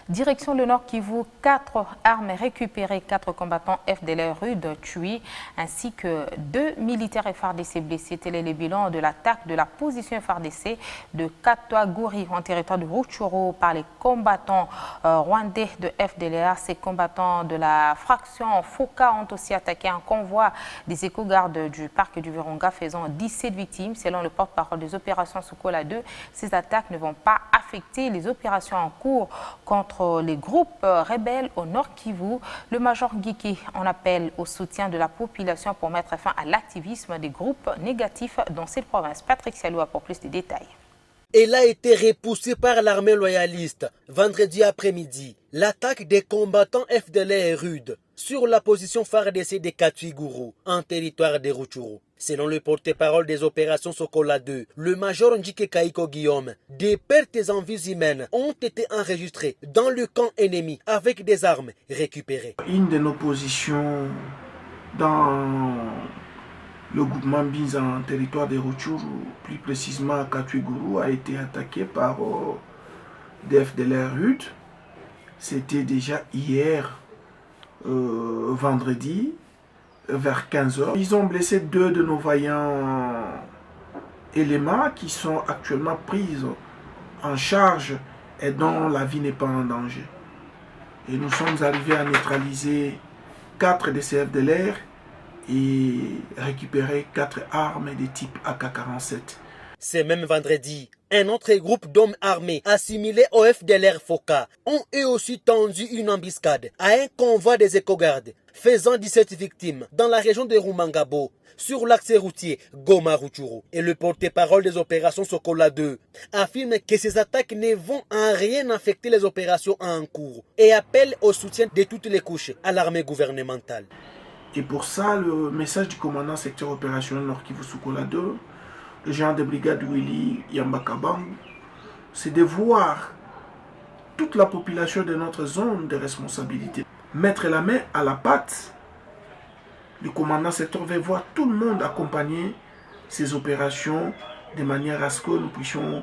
Direction le Nord Kivu, 4 armes récupérées, 4 combattants FDLR rudes tués, ainsi que 2 militaires FARDC blessés. Tel est le bilan de l'attaque de la position FARDC de Katwaguri en territoire de Rutshuru par les combattants rwandais de FDLR. Ces combattants de la fraction Foka ont aussi attaqué un convoi des éco-gardes du parc du Virunga faisant 17 victimes. Selon le porte-parole des opérations Sokola 2, ces attaques ne vont pas affecter les opérations en cours contre les groupes rebelles au Nord Kivu. Le major Ngiki en appelle au soutien de la population pour mettre fin à l'activisme des groupes négatifs dans cette province. Patrick Saloua pour plus de détails. Elle a été repoussée par l'armée loyaliste vendredi après-midi. L'attaque des combattants FDLR est rude sur la position FARDC de Katwiguru en territoire de Rutshuru. Selon le porte-parole des opérations Sokola 2, le major Njike Kaiko Guillaume, des pertes en vies humaines ont été enregistrées dans le camp ennemi avec des armes récupérées. Une de nos positions dans le groupement Binza en territoire de Rutshuru, plus précisément à Katwiguru, a été attaquée par des FDLR rudes. C'était déjà hier, vendredi, vers 15h. Ils ont blessé 2 de nos vaillants éléments qui sont actuellement pris en charge et dont la vie n'est pas en danger. Et nous sommes arrivés à neutraliser 4 de ces FDLR et récupérer 4 armes de type AK-47. Ce même vendredi, un autre groupe d'hommes armés assimilés au FDLR Foka ont eux aussi tendu une embuscade à un convoi des éco-gardes, faisant 17 victimes dans la région de Rumangabo, sur l'axe routier Goma-Rutshuru. Et le porte-parole des opérations Sokola 2 affirme que ces attaques ne vont en rien affecter les opérations en cours et appelle au soutien de toutes les couches à l'armée gouvernementale. Et pour ça, le message du commandant secteur opérationnel Nord Kivu Sokola 2, le général de brigade Willy Yambakabang, c'est de voir toute la population de notre zone de responsabilité mettre la main à la pâte. Le commandant secteur veut voir tout le monde accompagner ces opérations de manière à ce que nous puissions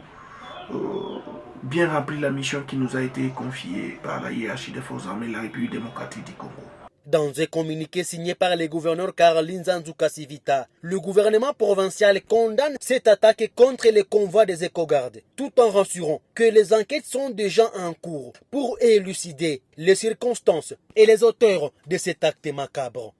bien remplir la mission qui nous a été confiée par la hiérarchie des forces armées de la République démocratique du Congo. Dans un communiqué signé par le gouverneur Caroline Nzanzuka Sivita, le gouvernement provincial condamne cette attaque contre les convois des éco-gardes, tout en rassurant que les enquêtes sont déjà en cours pour élucider les circonstances et les auteurs de cet acte macabre.